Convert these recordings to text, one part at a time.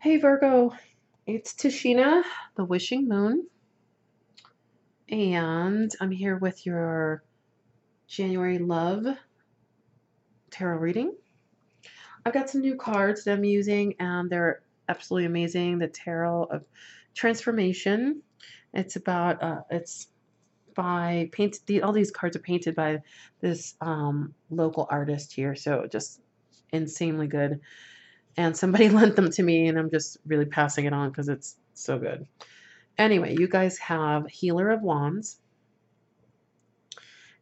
Hey Virgo, it's Tashina, the Wishing Moon, and I'm here with your January Love Tarot reading. I've got some new cards that I'm using, and they're absolutely amazing. The Tarot of Transformation. It's by all these cards are painted by this local artist here, so just insanely good. And somebody lent them to me, and I'm just really passing it on because it's so good. Anyway, you guys have Healer of Wands.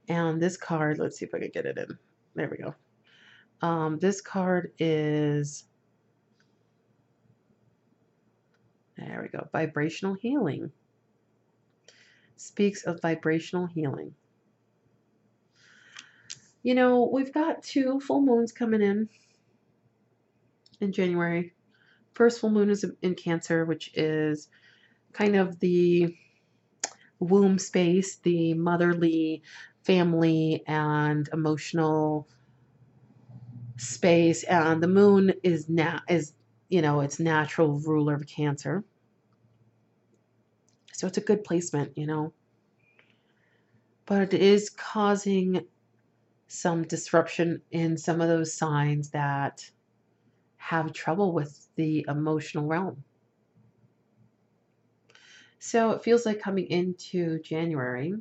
And this card, let's see if I can get it in. There we go. This card is, there we go, vibrational healing. Speaks of vibrational healing. You know, we've got 2 full moons coming in January. First full moon is in Cancer, which is kind of the womb space, the motherly, family, and emotional space. And the moon is its natural ruler of Cancer. So it's a good placement, but it is causing some disruption in some of those signs that have trouble with the emotional realm. So it feels like coming into January,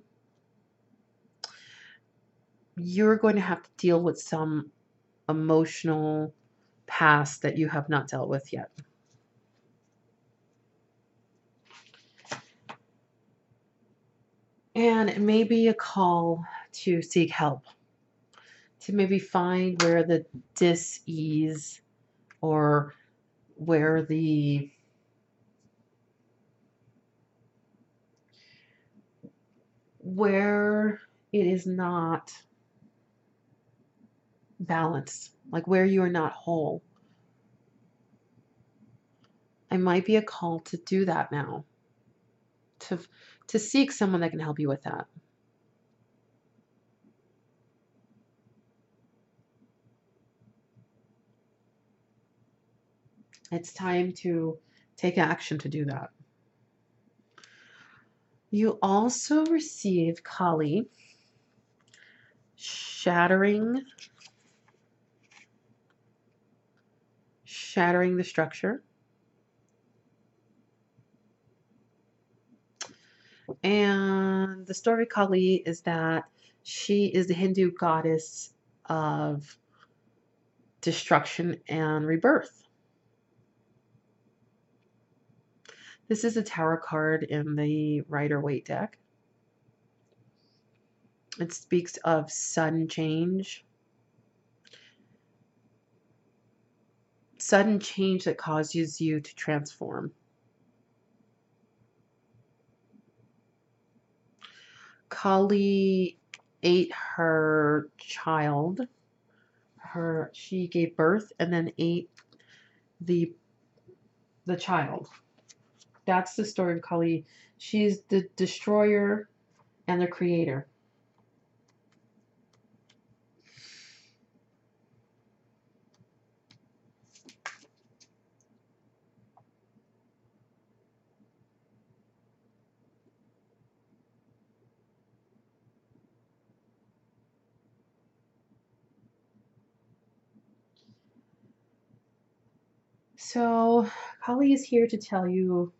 you're going to have to deal with some emotional past that you have not dealt with yet. And it may be a call to seek help, to maybe find where the dis-ease or where it is not balanced, like where you are not whole. It might be a call to do that now, to seek someone that can help you with that. It's time to take action to do that. You also receive Kali, shattering the structure. And the story of Kali is that she is the Hindu goddess of destruction and rebirth. This is a tarot card in the Rider-Waite deck. It speaks of sudden change. Sudden change that causes you to transform. Kali ate her child. She gave birth and then ate the child. That's the story of Kali. She's the destroyer and the creator. So Kali is here to tell you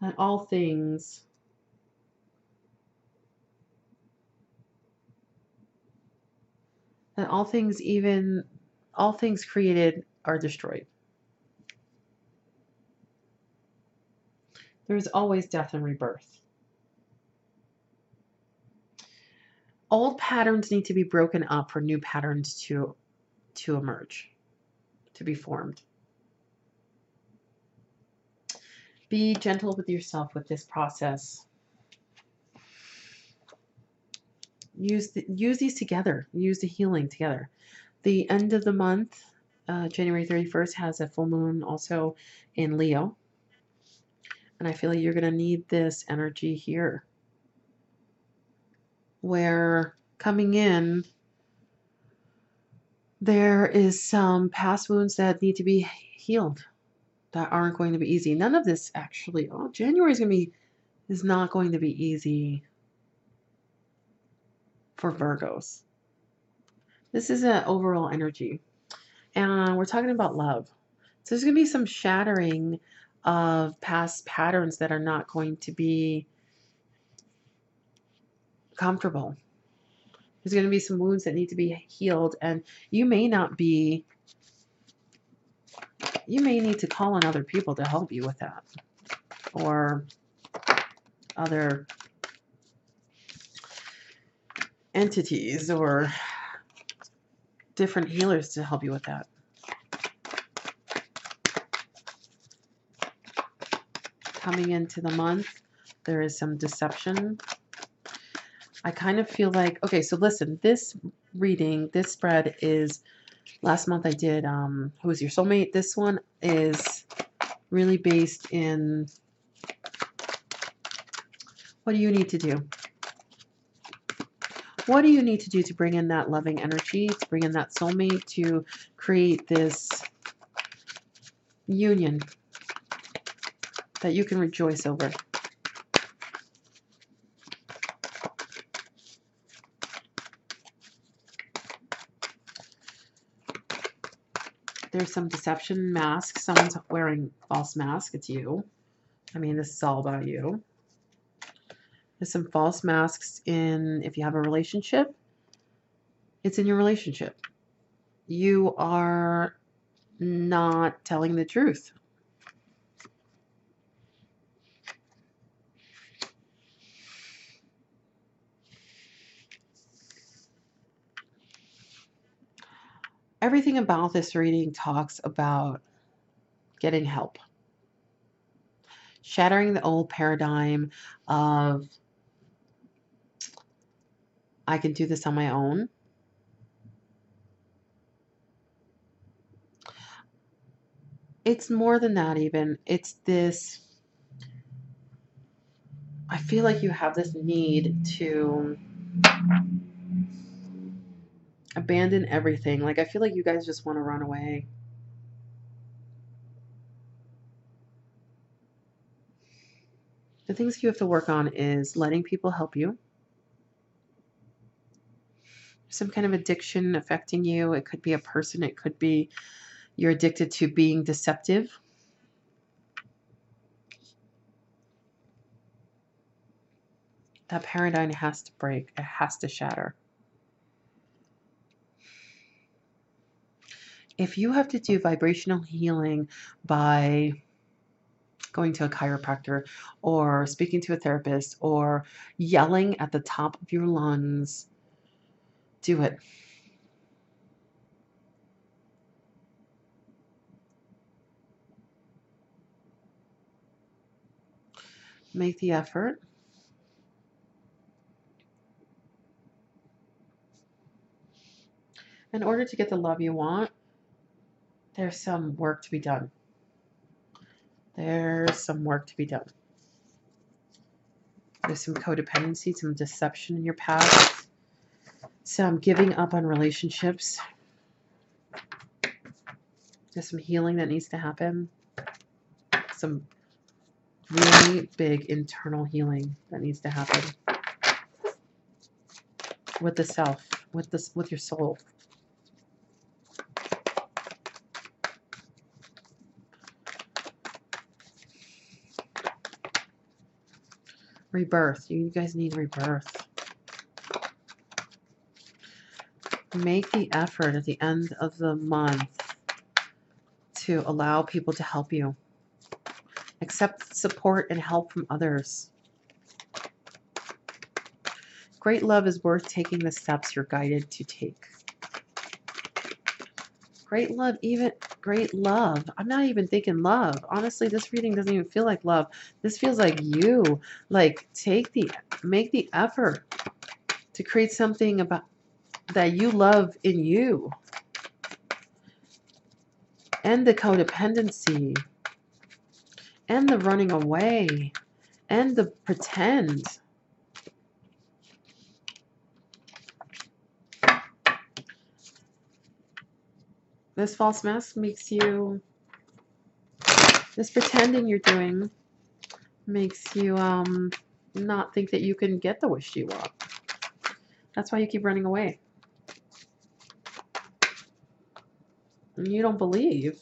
that all things all things created are destroyed. There's always death and rebirth. Old patterns need to be broken up for new patterns to emerge, to be formed. Be gentle with yourself with this process. Use these together. Use the healing together. The end of the month, January 31st, has a full moon also in Leo. And I feel like you're going to need this energy here, where coming in, There is some past wounds that need to be healed that aren't going to be easy. None of this actually, oh, January is not going to be easy for Virgos. This is an overall energy. And we're talking about love. So there's going to be some shattering of past patterns that are not going to be comfortable. There's going to be some wounds that need to be healed, and you may need to call on other people to help you with that, or other entities or different healers to help you with that. Coming into the month, there is some deception. I kind of feel like, okay, so listen, this reading, this spread is, last month I did Who's Your Soulmate? This one is really based in what do you need to do? What do you need to do to bring in that loving energy, to bring in that soulmate, to create this union that you can rejoice over? There's some deception mask. Someone's wearing false mask. It's you. I mean, this is all about you. There's some false masks if you have a relationship, it's in your relationship. You are not telling the truth. Everything about this reading talks about getting help. Shattering the old paradigm of, I can do this on my own. It's more than that even. It's this, I feel like you have this need to abandon everything. Like, I feel like you guys just want to run away. The things you have to work on is letting people help you. Some kind of addiction affecting you. It could be a person. It could be you're addicted to being deceptive. That paradigm has to break. It has to shatter. If you have to do vibrational healing by going to a chiropractor or speaking to a therapist or yelling at the top of your lungs, do it. Make the effort. In order to get the love you want, there's some work to be done. There's some work to be done. There's some codependency, some deception in your past, some giving up on relationships. There's some healing that needs to happen. Some really big internal healing that needs to happen with the self, with your soul. Rebirth. You guys need rebirth. Make the effort at the end of the month to allow people to help you. Accept support and help from others. Great love is worth taking the steps you're guided to take. Great love, great love. I'm not even thinking love. Honestly, this reading doesn't even feel like love. This feels like you. Like, make the effort to create something about that you love in you. End the codependency. End the running away. End the pretend. This false mask makes you, this pretending you're doing makes you not think that you can get the wish you want. That's why you keep running away. And you don't believe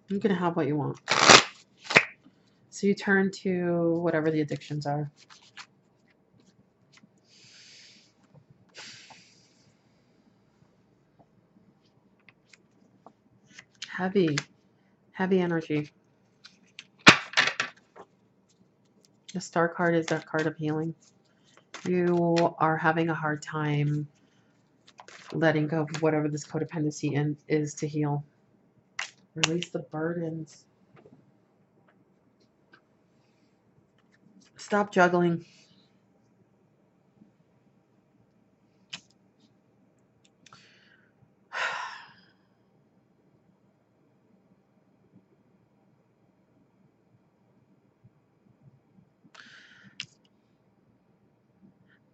you can have what you want. So you turn to whatever the addictions are. Heavy, heavy energy. The Star card is that card of healing. You are having a hard time letting go of whatever this codependency is to heal. Release the burdens. Stop juggling.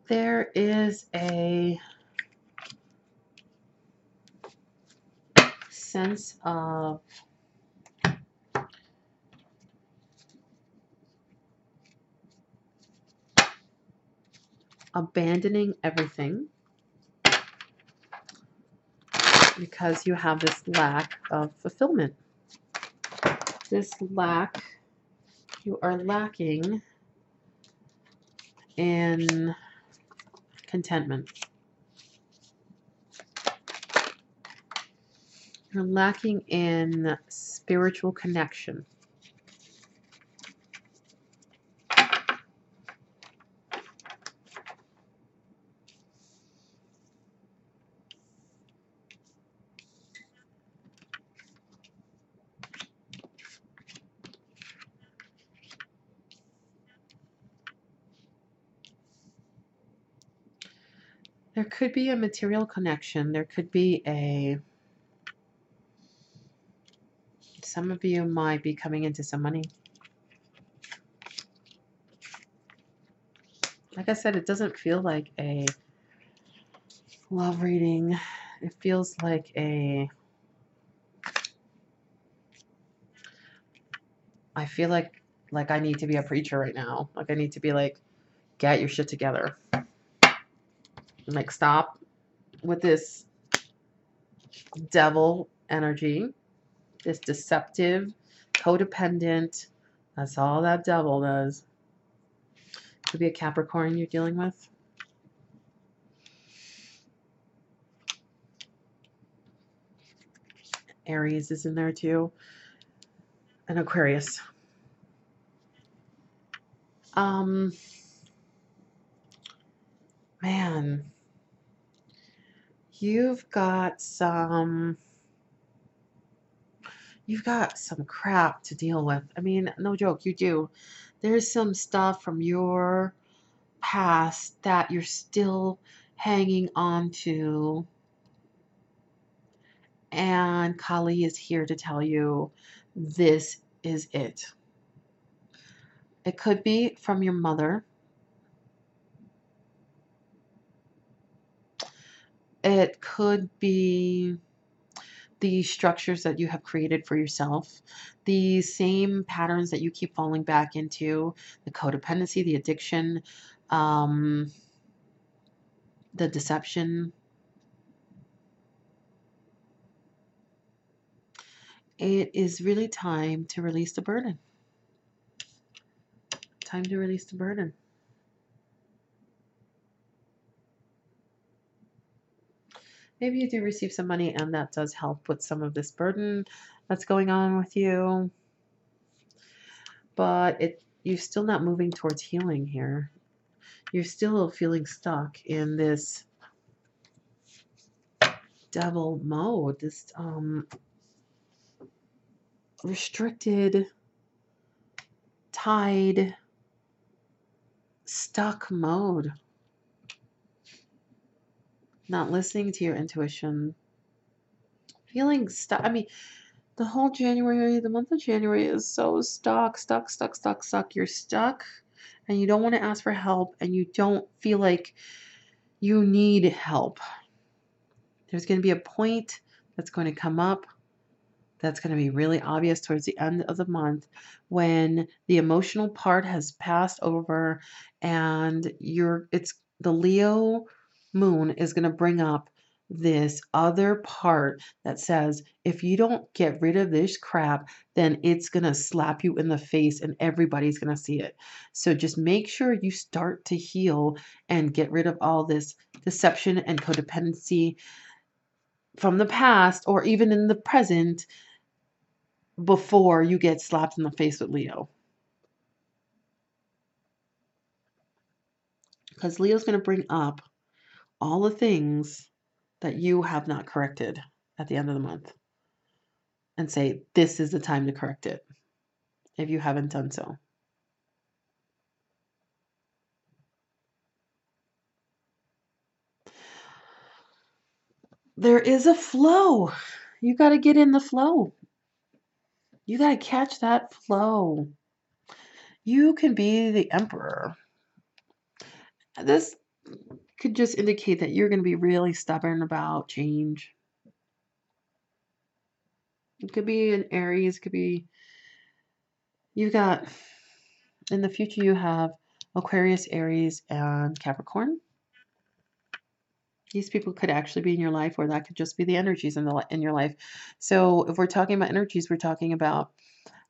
There is a sense of abandoning everything because you have this lack of fulfillment. This lack, you are lacking in contentment. You're lacking in spiritual connection. There could be a material connection. There could be a, some of you might be coming into some money. Like I said, it doesn't feel like a love reading. It feels like a, I feel like I need to be a preacher right now. Like I need to be like, get your shit together. Like stop with this devil energy, this deceptive, codependent. That's all that devil does. Could be a Capricorn you're dealing with. Aries is in there too. And Aquarius. Man, you've got some crap to deal with. I mean, no joke, you do. There's some stuff from your past that you're still hanging on to. And Kali is here to tell you this is it. It could be from your mother. It could be the structures that you have created for yourself, the same patterns that you keep falling back into, the codependency, the addiction, the deception. It is really time to release the burden. Time to release the burden. Maybe you do receive some money and that does help with some of this burden that's going on with you. But you're still not moving towards healing here. You're still feeling stuck in this devil mode, this restricted, tied, stuck mode. Not listening to your intuition. Feeling stuck. I mean, the whole January, the month of January is so stuck. You're stuck and you don't want to ask for help and you don't feel like you need help. There's going to be a point that's going to come up that's going to be really obvious towards the end of the month when the emotional part has passed over and it's the Leo moon is going to bring up this other part that says if you don't get rid of this crap, then it's going to slap you in the face and everybody's going to see it. So just make sure you start to heal and get rid of all this deception and codependency from the past or even in the present before you get slapped in the face with Leo. Because Leo's going to bring up all the things that you have not corrected at the end of the month and say, this is the time to correct it if you haven't done so. There is a flow. You got to get in the flow. You got to catch that flow. You can be the emperor. This could just indicate that you're going to be really stubborn about change. It could be an Aries, it could be, you got, in the future you have Aquarius, Aries, and Capricorn. These people could actually be in your life, or that could just be the energies in your life. So if we're talking about energies, we're talking about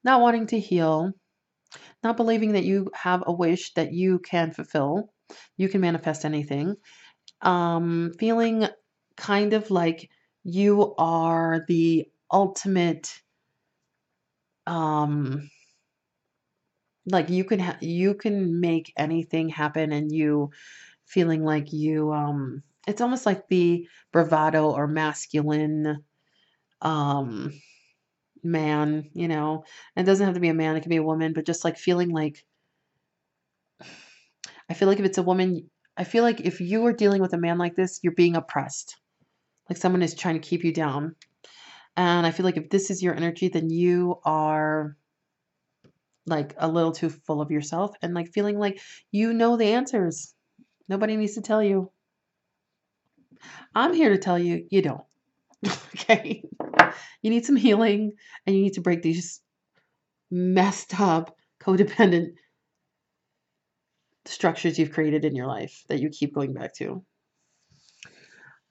not wanting to heal, not believing that you have a wish that you can fulfill, you can manifest anything, feeling kind of like you are the ultimate, like you can make anything happen, and you feeling like you it's almost like the bravado or masculine um man, you know. It doesn't have to be a man, it can be a woman, but just like feeling like, I feel like if it's a woman, I feel like if you are dealing with a man like this, you're being oppressed, like someone is trying to keep you down. And I feel like if this is your energy, then you are like a little too full of yourself and like feeling like you know the answers. Nobody needs to tell you. I'm here to tell you, you don't. Okay? You need some healing, and you need to break these messed up, codependent structures you've created in your life that you keep going back to.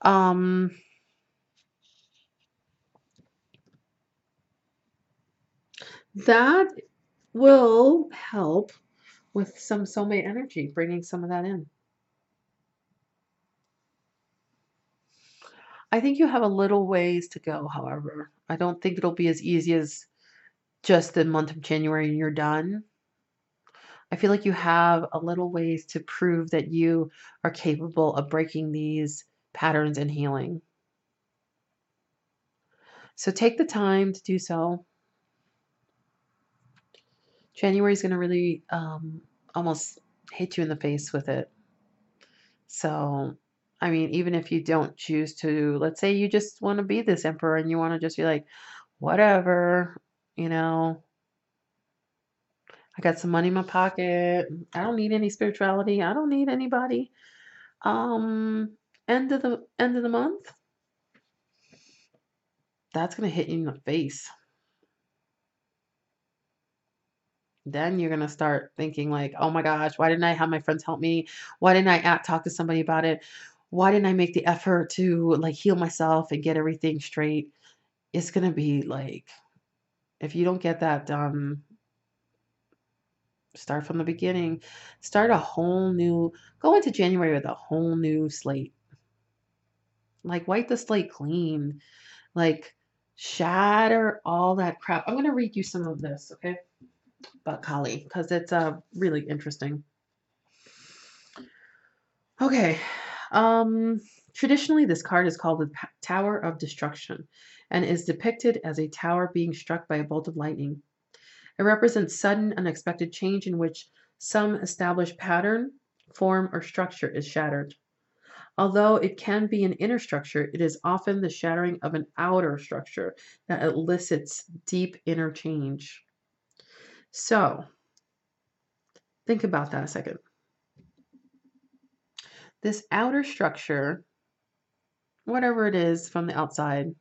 Um, that will help with some soulmate energy, bringing some of that in. I think you have a little ways to go, however. I don't think it'll be as easy as just the month of January and you're done. I feel like you have a little ways to prove that you are capable of breaking these patterns and healing. So take the time to do so. January is going to really almost hit you in the face with it. So, I mean, even if you don't choose to, let's say you just want to be this emperor and you want to just be like, whatever, you know, I got some money in my pocket. I don't need any spirituality. I don't need anybody. Um, end of the month, that's going to hit you in the face. Then you're going to start thinking like, oh my gosh, why didn't I have my friends help me? Why didn't I talk to somebody about it? Why didn't I make the effort to like heal myself and get everything straight? It's going to be like, if you don't get that done, start from the beginning. Start a whole new, go into January with a whole new slate. Like wipe the slate clean. Like shatter all that crap. I'm going to read you some of this, okay? About Kali, because it's really interesting. Okay. Um, Traditionally, this card is called the Tower of Destruction and is depicted as a tower being struck by a bolt of lightning. It represents sudden, unexpected change in which some established pattern, form, or structure is shattered. Although it can be an inner structure, it is often the shattering of an outer structure that elicits deep inner change. So, think about that a second. This outer structure whatever it is from the outside.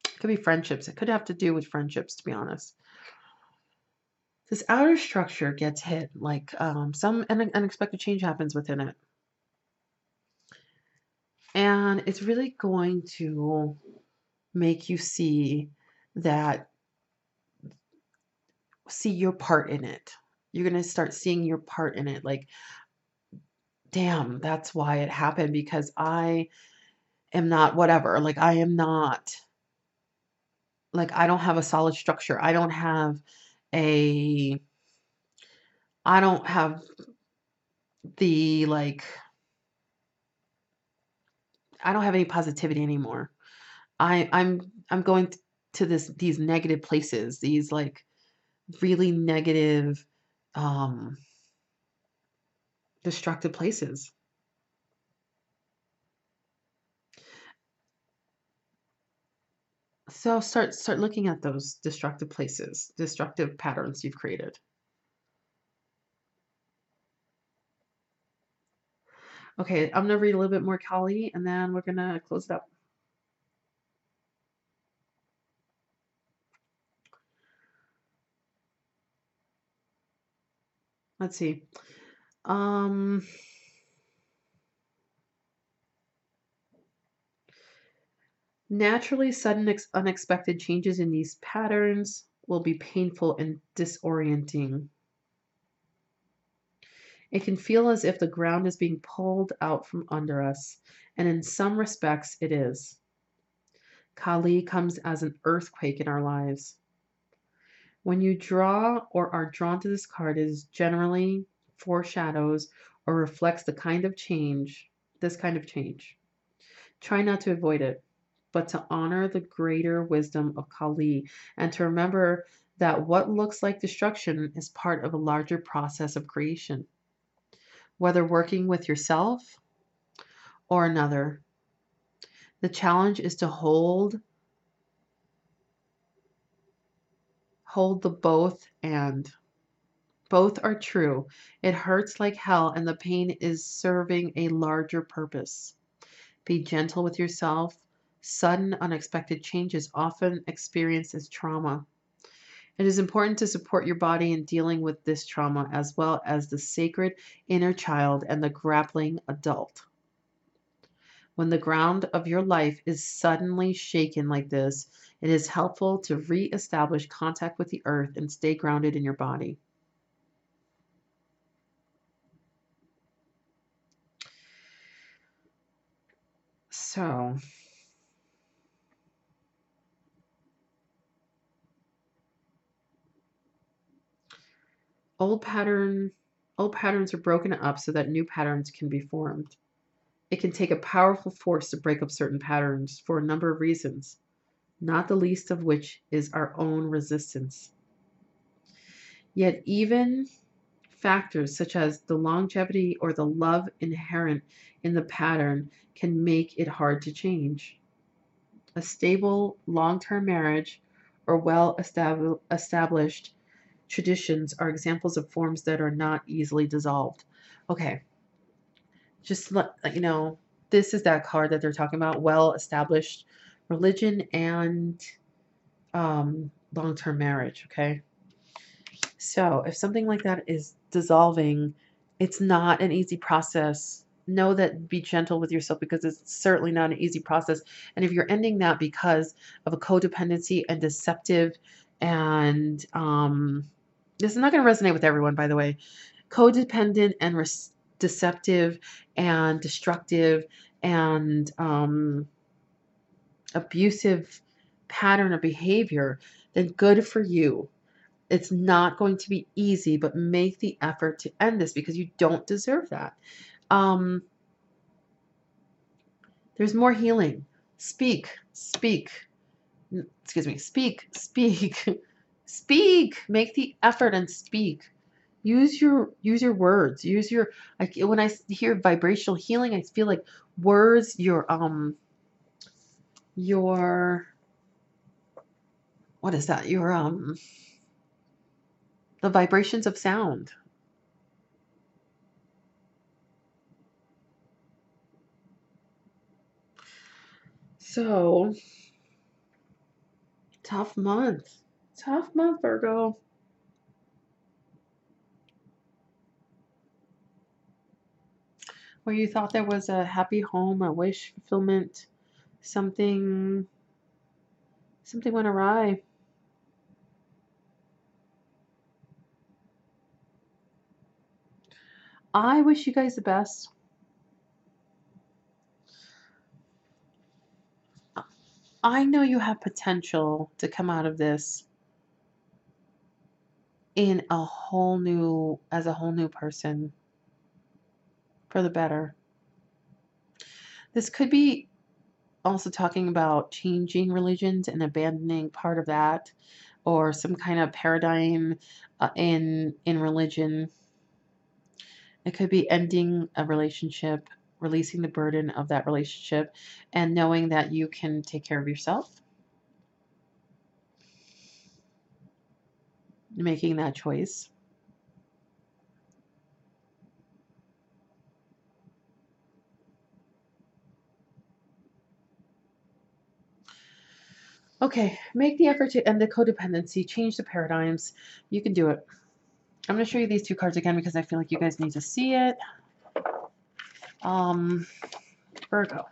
It could be friendships. It could have to do with friendships, to be honest. This outer structure gets hit, like some unexpected change happens within it. And it's really going to make you that, see your part in it. You're going to start seeing your part in it. Like, damn, that's why it happened, because I am not whatever. Like, I am not, like, I don't have a solid structure. A, I don't have the, like, I don't have any positivity anymore. I'm going to these negative places, these like really negative, um, destructive places. So start looking at those destructive places, destructive patterns you've created. Okay, I'm gonna read a little bit more Kali, and then we're gonna close it up. Let's see. Um, Naturally, sudden unexpected changes in these patterns will be painful and disorienting. It can feel as if the ground is being pulled out from under us, and in some respects it is. Kali comes as an earthquake in our lives. When you draw or are drawn to this card, it is generally foreshadows or reflects this kind of change. Try not to avoid it, but to honor the greater wisdom of Kali, and to remember that what looks like destruction is part of a larger process of creation. Whether working with yourself or another, the challenge is to hold the both, and both are true. It hurts like hell, and the pain is serving a larger purpose. Be gentle with yourself. Sudden, unexpected change is often experienced as trauma. It is important to support your body in dealing with this trauma, as well as the sacred inner child and the grappling adult. When the ground of your life is suddenly shaken like this, it is helpful to re-establish contact with the earth and stay grounded in your body. So, old pattern old patterns are broken up so that new patterns can be formed. It can take a powerful force to break up certain patterns for a number of reasons, not the least of which is our own resistance. Yet even factors such as the longevity or the love inherent in the pattern can make it hard to change. A stable, long term marriage or well established traditions are examples of forms that are not easily dissolved. Okay, just let you know, this is that card that they're talking about, well established religion and long term marriage. Okay. So if something like that is dissolving, it's not an easy process. Know that, be gentle with yourself, because it's certainly not an easy process. And if you're ending that because of a codependency and deceptive, and this is not going to resonate with everyone, by the way, codependent and deceptive and destructive and abusive pattern of behavior, then good for you. It's not going to be easy, but make the effort to end this, because you don't deserve that. Um, there's more healing. Speak. Excuse me. Speak. Speak. Make the effort and speak. Use your words. Use your, like, when I hear vibrational healing, I feel like words. Your what is that? The vibrations of sound. So, tough month. Tough month, Virgo. Where you thought there was a happy home, a wish fulfillment, something went awry. I wish you guys the best. I know you have potential to come out of this in as a whole new person for the better. This could be also talking about changing religions and abandoning part of that, or some kind of paradigm in religion. It could be ending a relationship, releasing the burden of that relationship, and knowing that you can take care of yourself, making that choice. Okay, make the effort to end the codependency, change the paradigms. You can do it. I'm going to show you these two cards again because I feel like you guys need to see it. Virgo.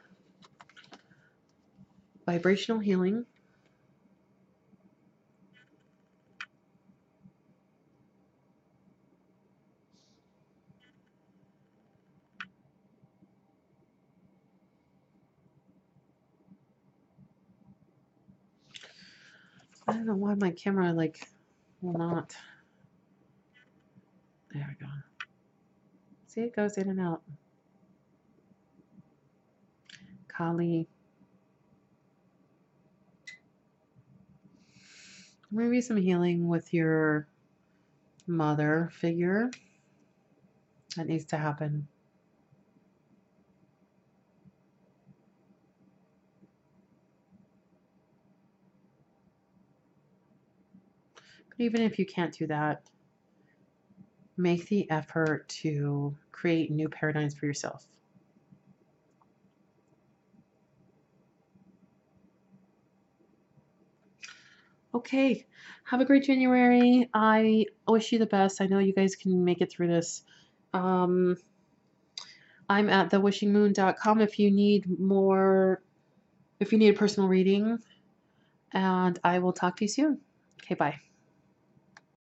Vibrational healing. I don't know why my camera will not. There we go. See, it goes in and out. Kali. Maybe some healing with your mother figure. That needs to happen. But even if you can't do that, make the effort to create new paradigms for yourself. Okay, have a great January. I wish you the best. I know you guys can make it through this. I'm at thewishingmoon.com if you need a personal reading, and I will talk to you soon. Okay, bye.